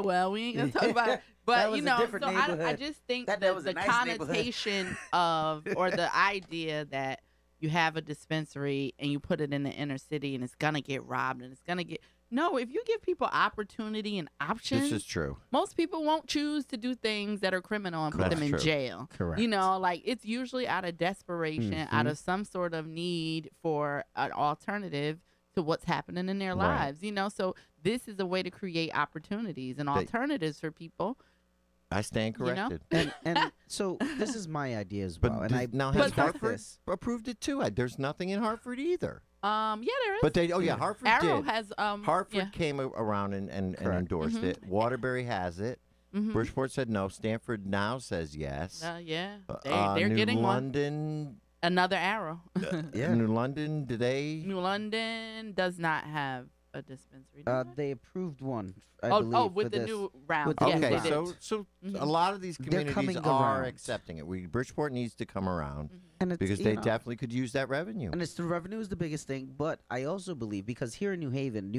Well, we ain't gonna talk about it. That But was a so different I neighborhood. just think That that was the a nice neighborhood. connotation of, or the idea that you have a dispensary and you put it in the inner city and it's gonna get robbed and it's gonna get, no, if you give people opportunity and options, This is true. most people won't choose to do things that are criminal and put That's them in true. jail. Correct. Like, it's usually out of desperation, out of some sort of need for an alternative to what's happening in their Right. lives. So this is a way to create opportunities and They- alternatives for people. I stand You know? corrected. and so this is my idea as But well. And does- I now respect has Hartford this. approved it too? There's nothing in Hartford either. Yeah, there is. But Hartford Arrow did. has Hartford yeah. came around and Correct. endorsed it. Waterbury has it. Bridgeport said no. Stanford now says yes. Yeah, they're New getting London, another Arrow. Yeah. New London, do they? New London does not have a dispensary. do they? They approved one. I believe, with for the this. new round. With the Yes, new they Okay, did. round. so Mhm. a lot of these They're communities coming are around. accepting it. Bridgeport needs to come around And it's, because you they know, definitely could use that revenue. And it's the revenue is the biggest thing, but I also believe because here in New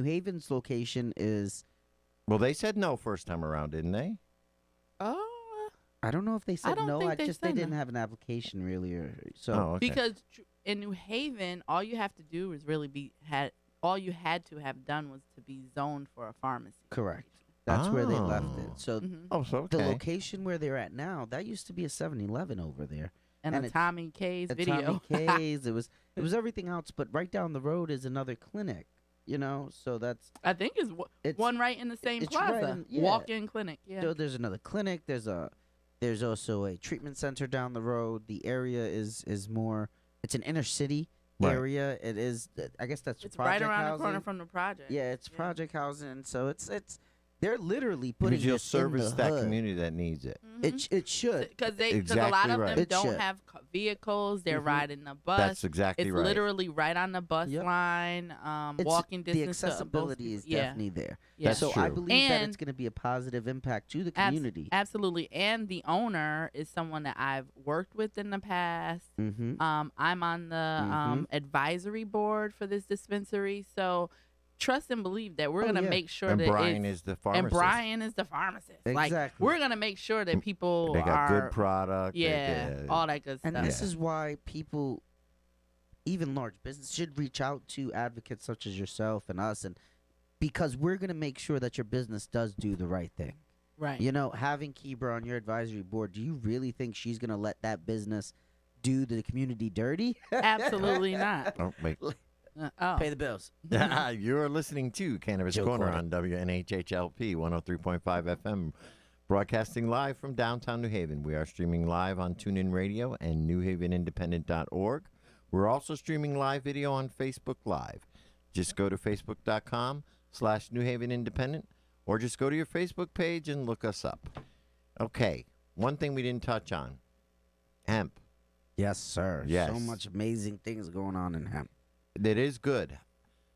Haven's location is Well, they said no first time around, didn't they? Oh, I don't know if they said don't no. think I they just said they didn't no. have an application really, or so. Oh, okay. because in New Haven, all you have to do is really all you had to have done was to be zoned for a pharmacy. Correct. That's where they left it. Oh. So Mhm. Oh, so the okay. location where they're at now, that used to be a 7-Eleven over there. And, And a it's- Tommy K's A video. Tommy K's. It was everything else, but right down the road is another clinic. So that's I think is it's one right in the same it's right plaza. in- yeah. Walk-in clinic. Yeah. So there's another clinic. There's also a treatment center down the road. The area is more. It's an inner city Right. area. It is. I guess that's it's right project around housing. the corner from the project. Yeah, it's project housing. So it's they're literally putting Because you'll this in service the that hood. community that needs it. It should. Because a lot Exactly of right. them It don't should. have vehicles. They're Mhm. riding the bus. That's exactly it's right. literally right on the bus Yep. line. It's- Walking the distance. to both accessibility people. is Yeah. definitely there. Yeah. That's so true. I believe that it's And- going to be a positive impact to the Abs- community. Absolutely. And the owner is someone that I've worked with in the past. Mm-hmm. I'm on the advisory board for this dispensary. So trust and believe that we're Oh, going to yeah. make sure And that Brian it's, is the pharmacist. and Brian is the pharmacist. Like, Exactly. we're going to make sure that people They got are, good product. yeah, all that good And stuff. this is why people even large business should reach out to advocates such as yourself and us, and because we're going to make sure that your business does do the right thing. Right. You know, having Kebra on your advisory board, do you really think she's going to let that business do the community dirty? Absolutely not. Oh, wait. Pay the bills. You're listening to Cannabis Joe Corner Corner. on WNHHLP 103.5 FM, broadcasting live from downtown New Haven. We are streaming live on TuneIn Radio and newhavenindependent.org. We're also streaming live video on Facebook Live. Just go to facebook.com/New Haven Independent, or just go to your Facebook page and look us up. Okay, one thing we didn't touch on, hemp. Yes, sir. Yes. So much amazing things going on in hemp. That is good.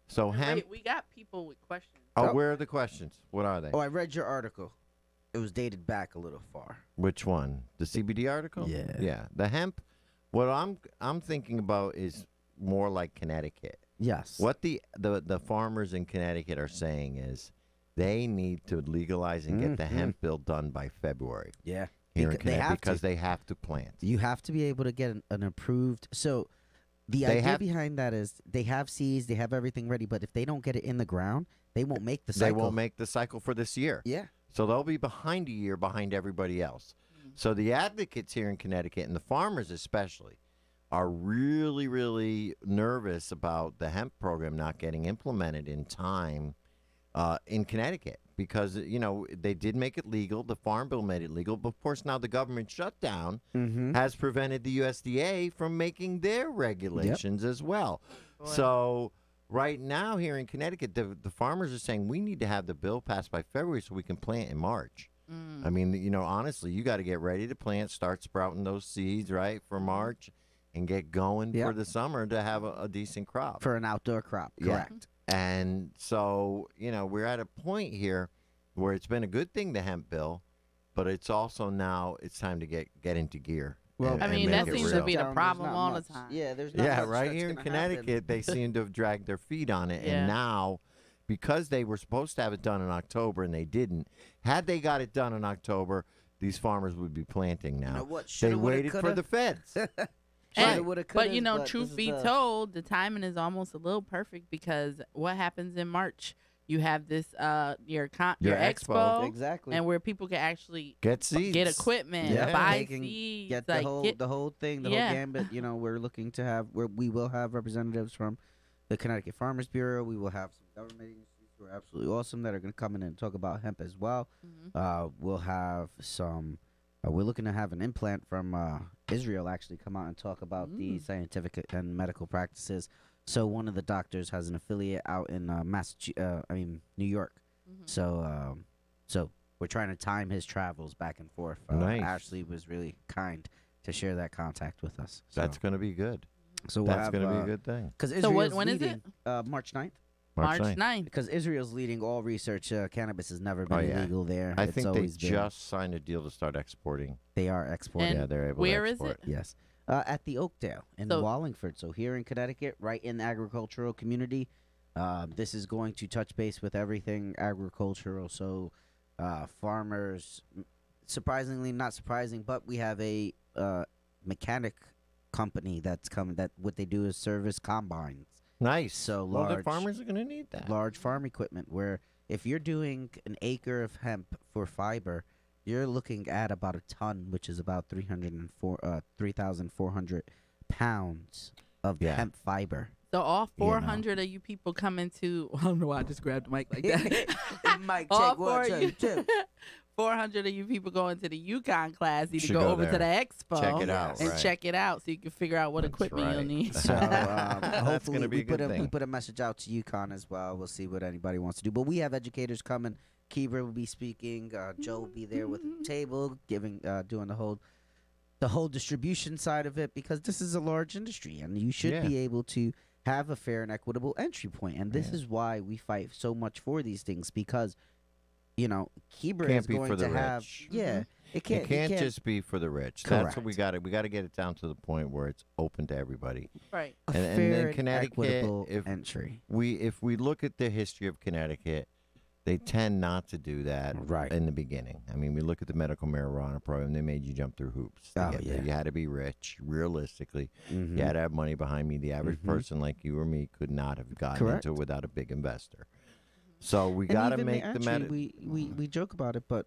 So hemp. Wait, we got people with questions. Oh, where are the questions? What are they? Oh, I read your article. It was dated back a little far. Which one? The CBD article? Yeah. Yeah. The hemp. What I'm thinking about is more like Connecticut. Yes. What the farmers in Connecticut are saying is they need to legalize and get the hemp bill done by February. Yeah. Here in They Connecticut have because to. they have to plant. You have to be able to get an approved. So the idea behind that is they have seeds, they have everything ready, but if they don't get it in the ground, they won't make the cycle. They won't make the cycle for this year. Yeah. So they'll be behind a year behind everybody else. So the advocates here in Connecticut, and the farmers especially, are really, really nervous about the hemp program not getting implemented in time in Connecticut because, you know, they did make it legal. The Farm Bill made it legal. But, of course, now the government shutdown has prevented the USDA from making their regulations as well. Boy. So right now here in Connecticut, the farmers are saying we need to have the bill passed by February so we can plant in March. I mean, you know, honestly, you got to get ready to plant, start sprouting those seeds, right, for March, and get going for the summer to have a decent crop. For an outdoor crop. Correct. And so, you know, we're at a point here where it's been a good thing, the hemp bill, but it's also now it's time to get into gear. Well, and I mean, make that it seems real. to be the There's problem not all much. the time. Yeah, there's not Yeah, much right that's here in gonna happen. Connecticut, they seem to have dragged their feet on it. Yeah. And now, because they were supposed to have it done in October and they didn't, had they got it done in October, these farmers would be planting now. You know what? They Shoulda, woulda, waited for coulda. the feds. And- Woulda, But coulda, you know, but truth this be is the- told, the timing is almost a little perfect because what happens in March? You have this your expo, Exactly. and where people can actually Get seeds. get equipment, Yeah. buy They can seeds, get like the whole thing, the whole gambit. You know, we're looking to have we will have representatives from the Connecticut Farmers Bureau. We will have some government agencies who are absolutely awesome that are going to come in and talk about hemp as well. We'll have some. We're looking to have an implant from Israel actually come out and talk about the scientific and medical practices. So one of the doctors has an affiliate out in New York. So we're trying to time his travels back and forth. Nice. Ashley was really kind to share that contact with us. So, That's going to be good. so we'll That's have, going to be a good thing. Because So Israel's when is leading, March 9th. March 9th. 9th. Because Israel's leading all research. Cannabis has never been Oh, yeah. illegal there. I It's think they always been- just signed a deal to start exporting. they are exporting. And Yeah, they're able where to is export. it? Yes. At the Oakdale in So- Wallingford. So here in Connecticut, right in the agricultural community. This is going to touch base with everything agricultural. So farmers, surprisingly, not surprising, but we have a mechanic company that's coming. That what they do is service combines. Nice. So well, the large- farmers are going to need that. Large farm equipment where if you're doing an acre of hemp for fiber, you're looking at about a ton, which is about 3,400 pounds of Yeah. hemp fiber. So all You know. 400 of you people come into. I don't know why I just grabbed the mic like that. Mike, all take one, 4 two, two. 400 of you people going to the Yukon class need to Should go go over to the there. expo Check it out, and right. check it out so you can figure out what That's equipment you'll right. need. So That's hopefully gonna be we a good we thing. put a message out to UConn as well. We'll see what anybody wants to do. But we have educators coming. Kebra will be speaking. Joe will be there with the table, doing the whole distribution side of it because this is a large industry and you should Yeah. be able to have a fair and equitable entry point. And this is why we fight so much for these things because, you know, Kebra Can't is be going for the to have rich. yeah. It can't, It can't just be for the rich. That's what we Correct. got to. We got to get it down to the point where it's open to everybody. Right. a and fair then and Connecticut, equitable if entry. If we look at the history of Connecticut, they tend not to do that Right. in the beginning. I mean, we look at the medical marijuana program; they made you jump through hoops. to Oh, get there. yeah. You had to be rich, realistically. Mhm. You had to have money behind me. The average person like you or me could not have gotten Correct. into it without a big investor. So we And got to even make the actually, we joke about it, but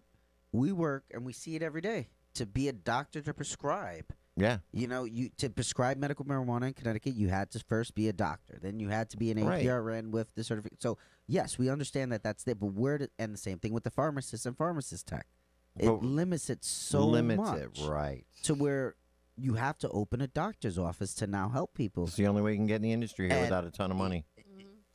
we work and we see it every day. To be a doctor to prescribe, Yeah, you know, to prescribe medical marijuana in Connecticut, you had to first be a doctor. Then you had to be an Right. APRN with the certificate. So yes, we understand that that's there, but and the same thing with the pharmacist and pharmacist tech. It But limits it so limits much it, right? to where you have to open a doctor's office to now help people. It's the only way you can get in the industry here And- without a ton of money.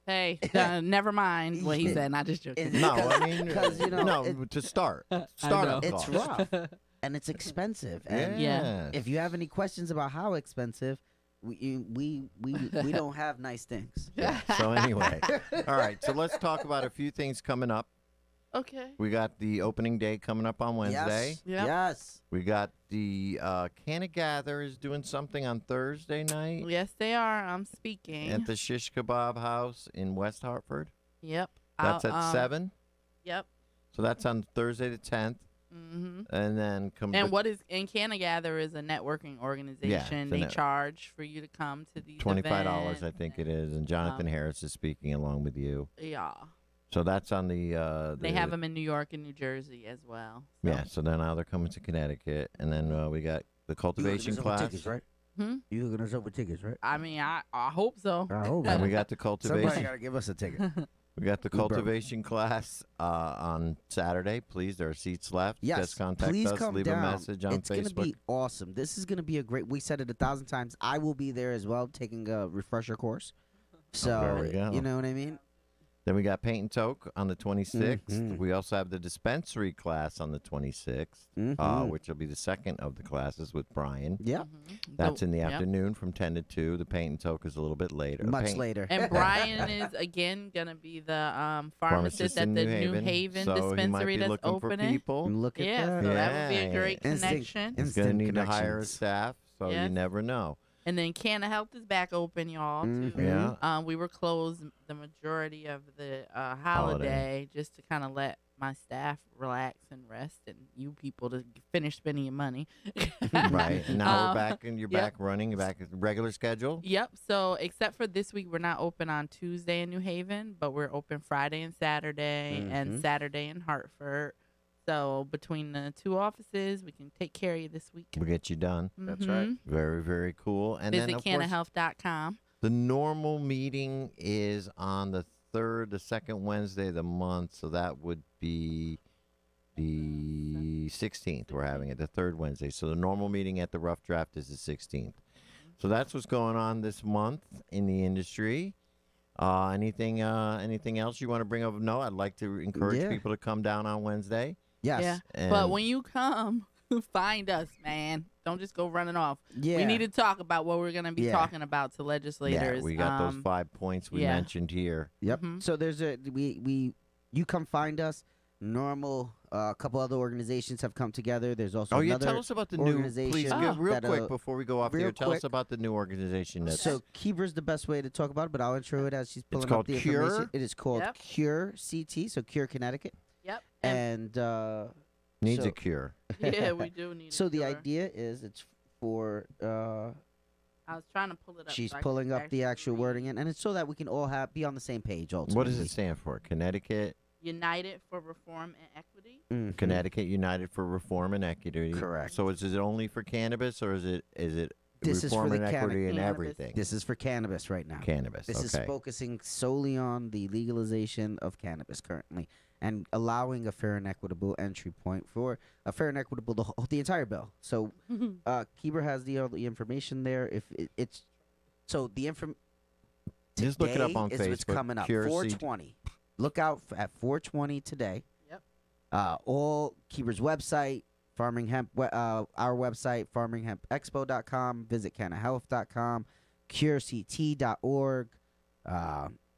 Hey, never mind what he said. Not just joking. No, I mean, 'cause, you know, no, to start know. up It's costs. rough and it's expensive. And Yeah. if you have any questions about how expensive, we don't have nice things. Yeah. So anyway, all right. So let's talk about a few things coming up. Okay. We got the opening day coming up on Wednesday. Yes. Yep. Yes. We got the Canna Gather is doing something on Thursday night Yes, they are. I'm speaking. at the Shish Kebab House in West Hartford. Yep. That's I'll, at 7. Yep. So that's on Thursday the 10th. Mm-hmm. And then come And what is and Canna Gather is a networking organization. the They charge for you to come to these $25, events. I think it is. And Jonathan Harris is speaking along with you. Yeah. So that's on the They have them in New York and New Jersey as well. So. Yeah, so then now they're coming to Connecticut. And then we got the cultivation class. Tickets, right? Hmm? You hooking us up with tickets, right? I mean, I hope so. I hope. And we got the Somebody cultivation. gotta give us a ticket. We got the We broke. cultivation class on Saturday. Please, there are seats left. Yes, Just contact please us. come Leave down. a message on It's gonna Facebook. be awesome. This is gonna be a great. We said it 1,000 times. I will be there as well, taking a refresher course. So there we go. you know what I mean. Then we got Paint and Toke on the 26th. Mhm. We also have the dispensary class on the 26th, Mhm. which will be the second of the classes with Brian. Yeah, That's in the Yep. afternoon from 10 to 2. The Paint and Toke is a little bit later. much Paint- later. And Brian is again gonna be the pharmacist at in the New Haven so he might dispensary be that's looking opening. for people. Look at Yeah, that. so that would be a great Instant- connection. He's going to Instant need to hire a connections. staff, so you Yes. never know. And then Canna Health is back open, y'all. Too. Mhm. Yeah. We were closed the majority of the holiday just to kind of let my staff relax and rest, and you people to finish spending your money. Right. And now we're back, and you're yep. back running, you're back at the regular schedule. Yep. So except for this week, we're not open on Tuesday in New Haven, but we're open Friday and Saturday, and Saturday in Hartford. So between the two offices, we can take care of you this week. We'll get you done. That's right. Very, very cool. And Visit then, of course, cannahealth.com. the normal meeting is on the second Wednesday of the month, so that would be the 16th. We're having it, the third Wednesday. So the normal meeting at the Rough Draft is the 16th. So that's what's going on this month in the industry. Anything else you want to bring up? No, I'd like to encourage people to come down on Wednesday. Yes. Yeah. And But when you come, find us, man. Don't just go running off. Yeah. We need to talk about what we're going to be Yeah. talking about to legislators. Yeah, we got those 5 points we yeah. mentioned here. Yep. Mhm. So there's you come find us. Normal. A couple other organizations have come together. There's also Oh, yeah, another tell us about the new, organization please, Oh. real that, quick before we go off real here, tell us quick. about the new organization. That's, So Kebra's the best way to talk about it, but I'll intro it as she's pulling up called the Cure? information. It is called Yep. Cure CT, so Cure Connecticut, Yep. and needs so- a cure. Yeah, we do need So a the cure. idea is it's for I was trying to pull it up. she's so I pulling could up the actual read. wording, and it's so that we can all be on the same page. Ultimately, What does it stand for? Connecticut United for Reform and Equity. Mhm. Connecticut United for Reform and Equity. Correct. So is it only for cannabis, or is it This is for reform the and equity and cannabis. everything? This is for cannabis right now. Cannabis. This is Okay. focusing solely on the legalization of cannabis currently, and allowing a fair and equitable entry point for a fair and equitable the entire bill. So, Kebra has all the information there. If it's so the Just look it up on is what's Facebook, coming up. Cure 420. Look out at 420 today. Yep. All Kebra's website, Farming Hemp, our website, farminghempexpo.com. Visit cannahealth.com, curect.org.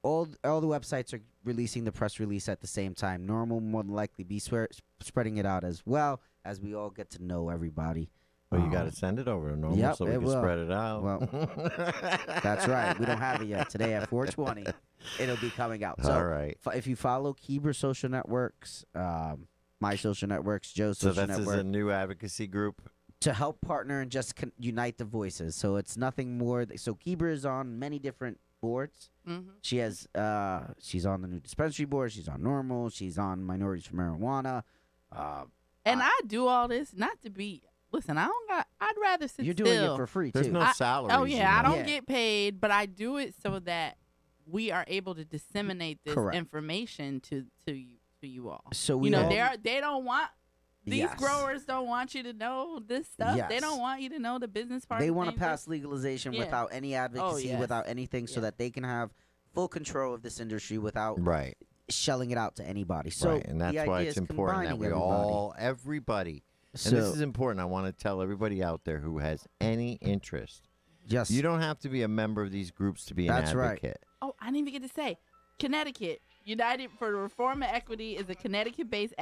All the websites are releasing the press release at the same time. Normal more than likely be spreading it out as well as we all get to know everybody. Well, you got to send it over to normal Yep, so we it can will. spread it out. Well, That's right. We don't have it yet. Today at 420. it'll be coming out. So All right. if you follow Kebra social networks, my social networks, Joe's So social that's network, a new advocacy group. to help partner and just unite the voices. So it's nothing more. So Kebra is on many different boards. Mm-hmm. She has she's on the new dispensary board. She's on NORML. She's on Minorities for Marijuana. And I do all this not to be. Listen, I don't got. I'd rather sit You're still. doing it for free There's too. no salary. Oh yeah, I don't Yeah. get paid, but I do it so that we are able to disseminate this Correct. information to you all. So we You know, all- they don't want. These Yes. growers don't want you to know this stuff. They Yes. don't want you to know the business part. They of want to things. pass legalization Yeah. without any advocacy, yes. without anything, so Yeah. that they can have full control of this industry without Right. shelling it out to anybody. So Right. And that's the why idea it's is important that combining we everybody. So And this is important. I want to tell everybody out there who has any interest. yes, You don't have to be a member of these groups to be an That's right. advocate. Oh, I didn't even get to say. Connecticut United for the Reform of Equity is a Connecticut-based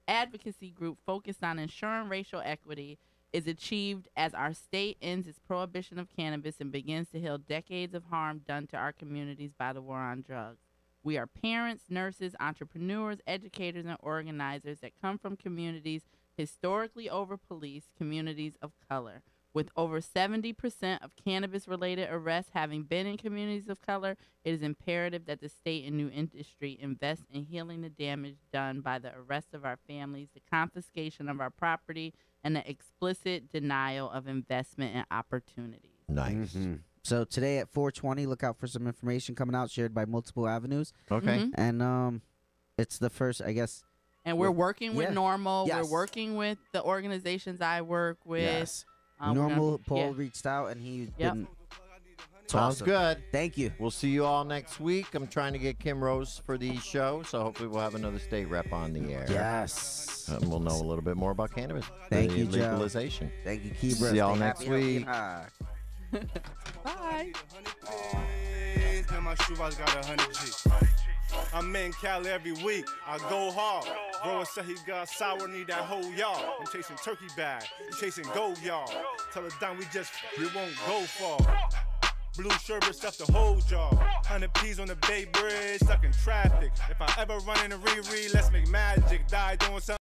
advocacy group focused on ensuring racial equity is achieved as our state ends its prohibition of cannabis and begins to heal decades of harm done to our communities by the war on drugs. We are parents, nurses, entrepreneurs, educators, and organizers that come from communities historically over-policed, communities of color. With over 70% of cannabis-related arrests having been in communities of color, it is imperative that the state and new industry invest in healing the damage done by the arrest of our families, the confiscation of our property, and the explicit denial of investment and opportunities. Nice. Mhm. So today at 4:20, look out for some information coming out shared by multiple avenues, Okay. Mhm. and it's the first, I guess. And we're working with Yeah. NORML. Yes. We're working with the organizations I work with. Yes. We're gonna- Normal Paul yeah. reached out and he Yep. been Sounds awesome. good. Thank you. We'll see you all next week. I'm trying to get Kim Rose for the show, so hopefully we'll have another state rep on the air. Yes. And we'll know a little bit more about cannabis. Thank the you, Joe. legalization. Thank you, Kebra. See y'all Stay next happy, healthy, and week. high. Bye. Now my shoebox got 100 G. I'm in Cali every week. I go hard. Grower said he got sour, need that whole yard. I'm chasing turkey bag, you chasing gold yard. Tell the dime we won't go far. Blue sherbet stuff the whole jar. 100 P's on the Bay Bridge, stuck in traffic. If I ever run into Riri, let's make magic. Die doing something.